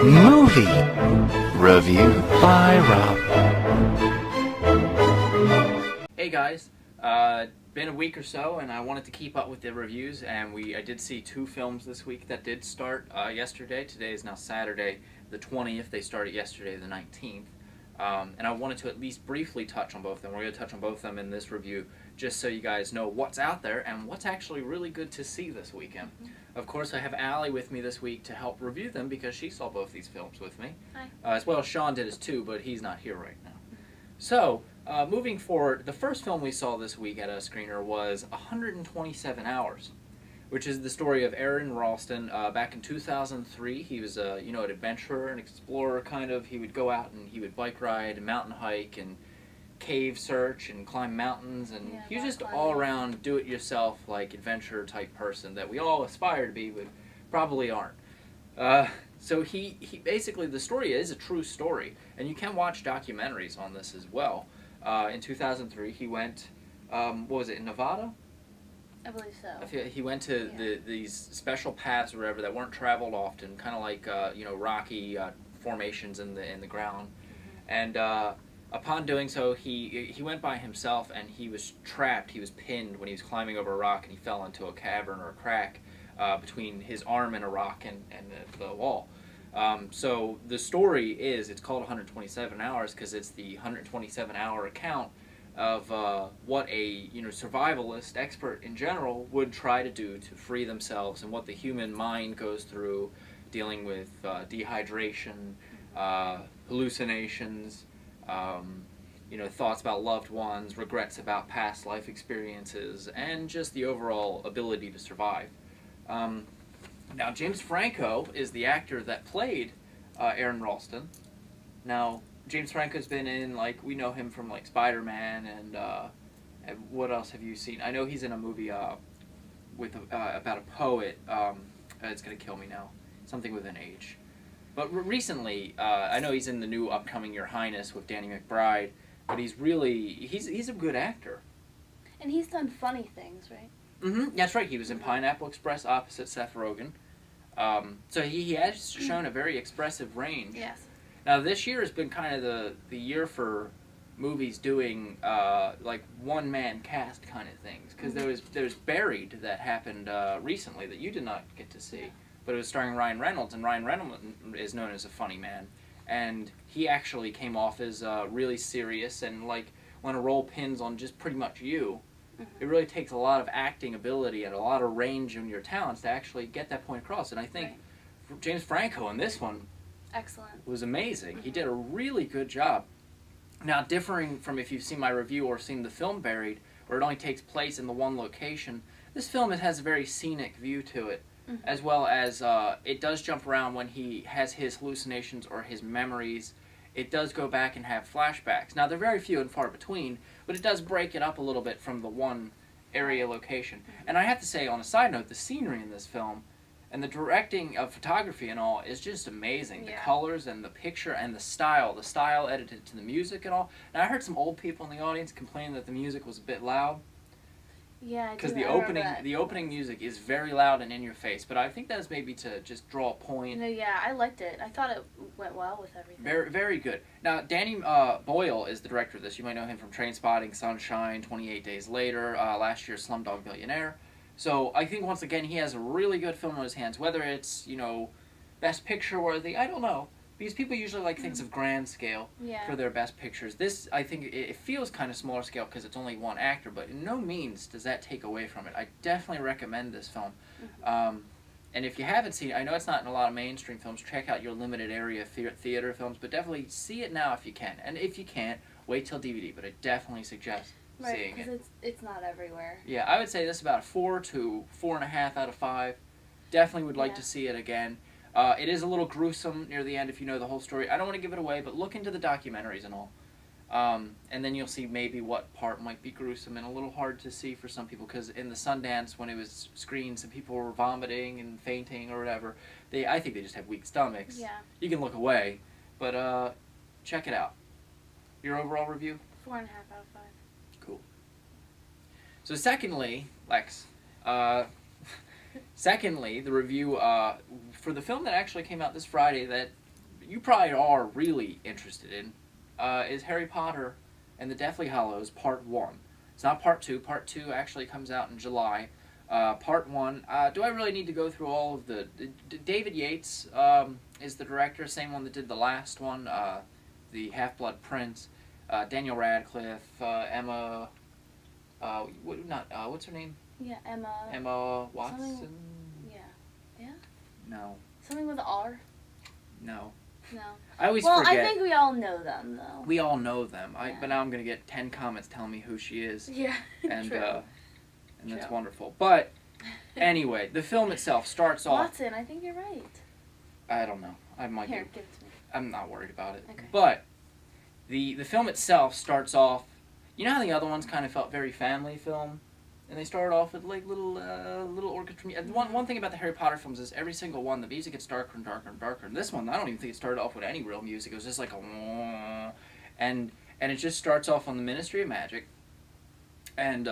Movie Review by Rob. Hey guys, been a week or so and I wanted to keep up with the reviews, and I did see two films this week that did start yesterday. Today is now Saturday the 20th. They started yesterday the 19th. And I wanted to at least briefly touch on both of them. We're going to touch on both of them in this review, just so you guys know what's out there and what's actually really good to see this weekend. Of course, I have Allie with me this week to help review them because she saw both these films with me. Hi. As well as Sean did his too, but he's not here right now. So, moving forward, the first film we saw this week at a screener was 127 Hours, which is the story of Aron Ralston. Back in 2003, he was an adventurer, an explorer kind of. He would go out and he would bike ride, and mountain hike, and cave search, and climb mountains, and he was just all around do-it-yourself, like, adventure type person that we all aspire to be, but probably aren't. So he basically, the story is a true story, and you can watch documentaries on this as well. In 2003, he went, what was it, in Nevada? I believe so. He went to these special paths or whatever that weren't traveled often, kind of like rocky formations in the ground, and upon doing so, he went by himself, and he was trapped. He was pinned when he was climbing over a rock, and he fell into a cavern or a crack between his arm and a rock and the wall. So the story is, it's called 127 Hours because it's the 127-hour account of what a survivalist expert in general would try to do to free themselves, and what the human mind goes through dealing with dehydration, hallucinations, thoughts about loved ones, regrets about past life experiences, and just the overall ability to survive. Now, James Franco is the actor that played Aron Ralston. Now, James Franco's been in, we know him from, Spider-Man, and what else have you seen? I know he's in a movie with about a poet. It's going to kill me now. Something with an H. But recently, I know he's in the new upcoming Your Highness with Danny McBride, but he's a good actor. And he's done funny things, right? Mm-hmm. That's right. He was in Pineapple Express opposite Seth Rogen. So he has shown a very expressive range. Yes. Now, this year has been kind of the year for movies doing one-man cast kind of things, because there was Buried that happened recently that you did not get to see, but it was starring Ryan Reynolds, and Ryan Reynolds is known as a funny man, and he actually came off as really serious, and when a role pins on just pretty much you, it really takes a lot of acting ability and a lot of range in your talents to actually get that point across, and I think James Franco in this one was amazing. He did a really good job. Now, differing from if you've seen my review or seen the film Buried, where it only takes place in the one location, this film has a very scenic view to it, as well as it does jump around when he has his hallucinations or his memories. It does go back and have flashbacks. Now, they're very few and far between, but it does break it up a little bit from the one area location. And I have to say, on a side note, the scenery in this film and the directing of photography and all is just amazing. The colors and the picture and the style edited to the music and all. Now, I heard some old people in the audience complain that the music was a bit loud. Yeah, because the opening music is very loud and in your face, but I think that's maybe to just draw a point. No, yeah, I liked it. I thought it went well with everything. Very, very good. Now, Danny Boyle is the director of this. You might know him from Trainspotting, Sunshine, 28 Days Later, last year's Slumdog Millionaire. So I think once again he has a really good film on his hands. Whether it's Best Picture worthy, I don't know. Because people usually like things of grand scale for their best pictures. This, I think, it feels kind of smaller scale because it's only one actor, but in no means does that take away from it. I definitely recommend this film. And if you haven't seen it, I know it's not in a lot of mainstream films, check out your limited area theater films, but definitely see it now if you can. And if you can't, wait till DVD, but I definitely suggest seeing it. Because it's not everywhere. Yeah, I would say this is about a 4 to 4.5 out of 5. Definitely would like to see it again. It is a little gruesome near the end if you know the whole story. I don't want to give it away, but look into the documentaries and all. And then you'll see maybe what part might be gruesome and a little hard to see for some people, because in the Sundance, when it was screened, some people were vomiting and fainting or whatever. I think they just have weak stomachs. Yeah. You can look away, but check it out. Your overall review? 4.5 out of 5. Cool. So secondly, Lex, Secondly, the review for the film that actually came out this Friday that you probably are really interested in is Harry Potter and the Deathly Hallows Part 1. It's not Part 2. Part 2 actually comes out in July. Part 1, do I really need to go through all of the... David Yates is the director, same one that did the last one, the Half-Blood Prince. Daniel Radcliffe, Emma... what's her name? Yeah, Emma. Emma Watson? Something, yeah. No. Something with R? No. No. I always Well, forget. I think we all know them, though. We all know them. Yeah. But now I'm going to get 10 comments telling me who she is. Yeah, And, true. and that's True. wonderful. But, anyway, the film itself starts off... Watson, I think you're right. I don't know. I might Here, be. give it to me. I'm not worried about it. Okay. But, the film itself starts off... You know how the other ones kind of felt very family film? And they started off with like little orchestra. One thing about the Harry Potter films is every single one, the music gets darker and darker and darker. And this one, I don't even think it started off with any real music. It was just like a... And it just starts off on the Ministry of Magic. And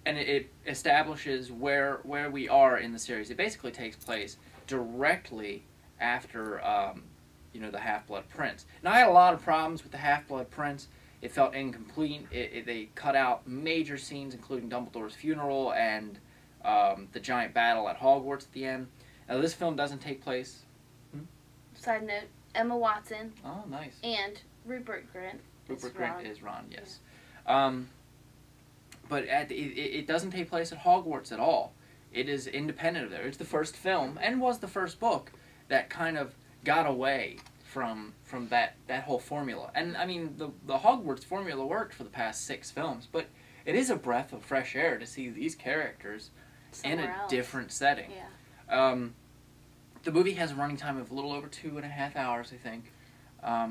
it establishes where we are in the series. It basically takes place directly after, the Half-Blood Prince. Now, I had a lot of problems with the Half-Blood Prince. It felt incomplete. They cut out major scenes, including Dumbledore's funeral and the giant battle at Hogwarts at the end. Now, this film doesn't take place... Side note, Emma Watson Oh, nice. and Rupert Grint. Rupert is Ron. Grint is Ron, yes. But it doesn't take place at Hogwarts at all. It is independent of there. It's the first film, and was the first book, that kind of got away from that whole formula. And, I mean, the Hogwarts formula worked for the past 6 films, but it is a breath of fresh air to see these characters Somewhere in a else. different setting. Yeah. The movie has a running time of a little over 2.5 hours, I think.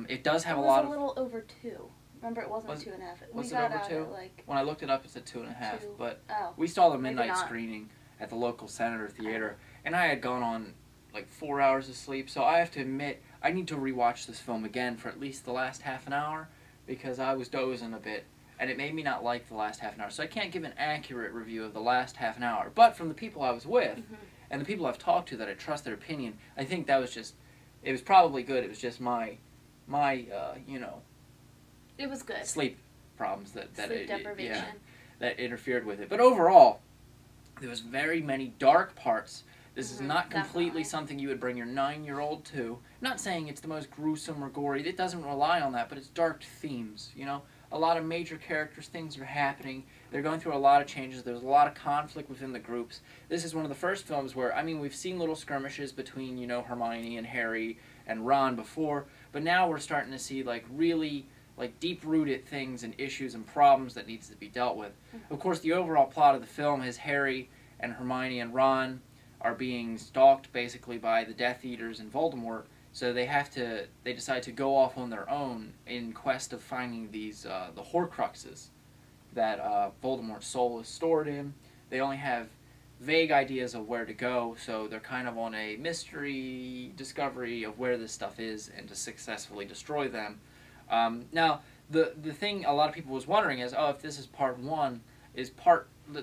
It does have it a was lot a of... little over 2. Remember, it wasn't Was- 2.5. was We it got over out 2? at, like... When I looked it up, it said 2.5, 2. but Oh. we saw the Maybe midnight not. screening at the local Senator Theater, and I had gone on like 4 hours of sleep, so I have to admit, I need to rewatch this film again for at least the last half an hour, because I was dozing a bit, and it made me not like the last half an hour. So I can't give an accurate review of the last half an hour, but from the people I was with, and the people I've talked to that I trust their opinion, I think that was just, it was probably good. It was just my It was good. sleep problems that Sleep deprivation. that interfered with it. But overall, there was very many dark parts. This is not completely definitely. something you would bring your 9-year-old to. Not saying it's the most gruesome or gory. It doesn't rely on that, but it's dark themes, you know? A lot of major characters, things are happening. They're going through a lot of changes. There's a lot of conflict within the groups. This is one of the first films where, I mean, we've seen little skirmishes between, Hermione and Harry and Ron before, but now we're starting to see, really deep-rooted things and issues and problems that needs to be dealt with. Of course, the overall plot of the film is Harry and Hermione and Ron are being stalked basically by the Death Eaters and Voldemort, so they decide to go off on their own in quest of finding these, the Horcruxes that Voldemort's soul is stored in. They only have vague ideas of where to go, so they're kind of on a mystery discovery of where this stuff is and to successfully destroy them. Now, the thing a lot of people was wondering is, if this is part 1,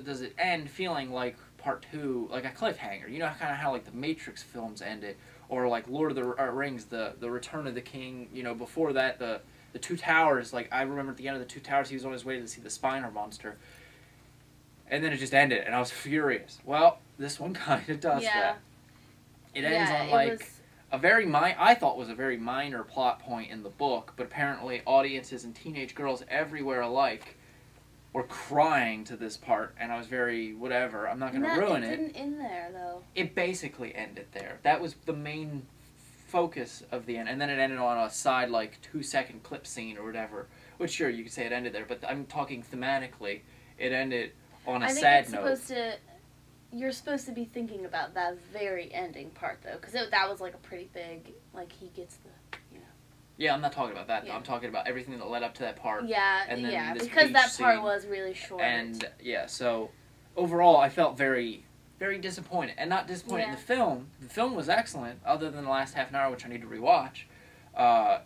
does it end feeling like part 2, like a cliffhanger? You know, kind of how like the Matrix films ended, or like Lord of the Rings, the Return of the King. Before that, the Two Towers. Like I remember at the end of the Two Towers, he was on his way to see the Spiner monster, and then it just ended, and I was furious. Well, this one kind of does that. It ends on I thought was a very minor plot point in the book, but apparently audiences and teenage girls everywhere alike were crying to this part, and I was very, whatever, I'm not going to ruin it. It didn't end there, though. It basically ended there. That was the main focus of the end, and then it ended on a side, 2-second clip scene or whatever, which, sure, you could say it ended there, but I'm talking thematically. It ended on a sad note. You're supposed to be thinking about that very ending part, though, because that was, a pretty big, he gets the, Yeah, I'm not talking about that, though. Yeah. I'm talking about everything that led up to that part. Yeah, And then this because beach that part scene. was really short. And, so, overall, I felt very, very disappointed. And not disappointed in the film. The film was excellent, other than the last half an hour, which I need to rewatch.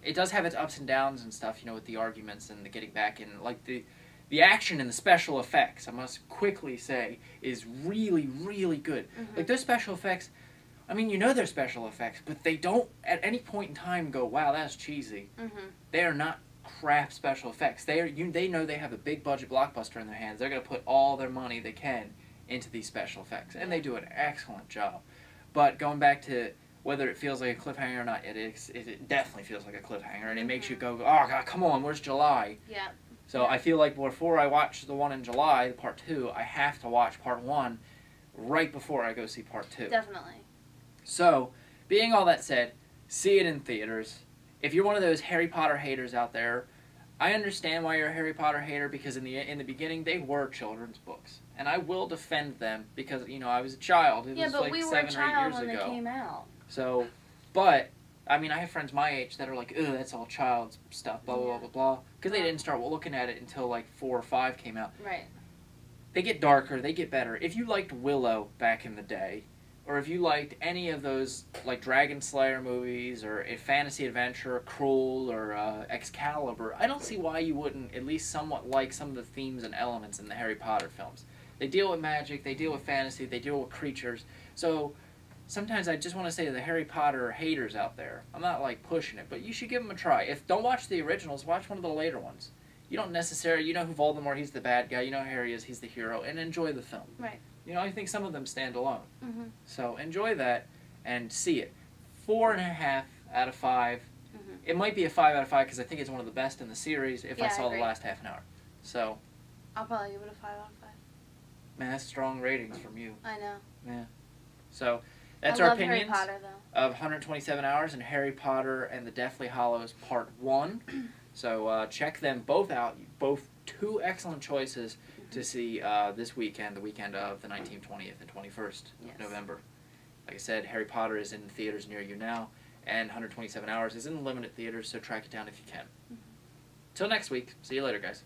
It does have its ups and downs and stuff, with the arguments and the getting back in, the action and the special effects, I must quickly say, is really, really good. Mm-hmm. Those special effects, I mean, you know they're special effects, but they don't at any point in time go, wow, that's cheesy. They are not crap special effects. They know they have a big budget blockbuster in their hands. They're going to put all their money they can into these special effects, and they do an excellent job. But going back to whether it feels like a cliffhanger or not, it definitely feels like a cliffhanger, and it makes you go, oh God, come on, where's July? Yeah. So I feel like before I watch the one in July, part 2, I have to watch part 1 right before I go see part 2. Definitely. So, being all that said, see it in theaters. If you're one of those Harry Potter haters out there, I understand why you're a Harry Potter hater, because in the beginning they were children's books, and I will defend them because I was a child. It was but like we were 7 a or 8 child years when ago. they came out. So, but I mean, I have friends my age that are like, "Ugh, that's all child stuff," blah blah blah blah blah, because they didn't start looking at it until like 4 or 5 came out. Right. They get darker, they get better. If you liked Willow back in the day, or if you liked any of those like Dragon Slayer movies, or a fantasy adventure, Cruel, or Excalibur, I don't see why you wouldn't at least somewhat like some of the themes and elements in the Harry Potter films. They deal with magic, they deal with fantasy, they deal with creatures. So sometimes I just want to say to the Harry Potter haters out there, I'm not like pushing it, but you should give them a try. Don't watch the originals, watch one of the later ones. You don't necessarily, you know who Voldemort, he's the bad guy, you know who Harry is, he's the hero, and enjoy the film. Right. I think some of them stand alone. Mm-hmm. So enjoy that and see it. 4.5 out of 5. Mm-hmm. It might be a 5 out of 5 because I think it's one of the best in the series if I saw the agree. last half an hour. So, I'll probably give it a 5 out of 5. man, that's strong ratings from you. I know. Yeah. So, that's I our love opinions Harry Potter, though. of 127 Hours and Harry Potter and the Deathly Hallows Part 1. So check them both out. Both 2 excellent choices to see this weekend, the weekend of the 19th, 20th, and 21st of November. Like I said, Harry Potter is in theaters near you now, and 127 Hours is in limited theaters, so track it down if you can. Till next week. See you later, guys.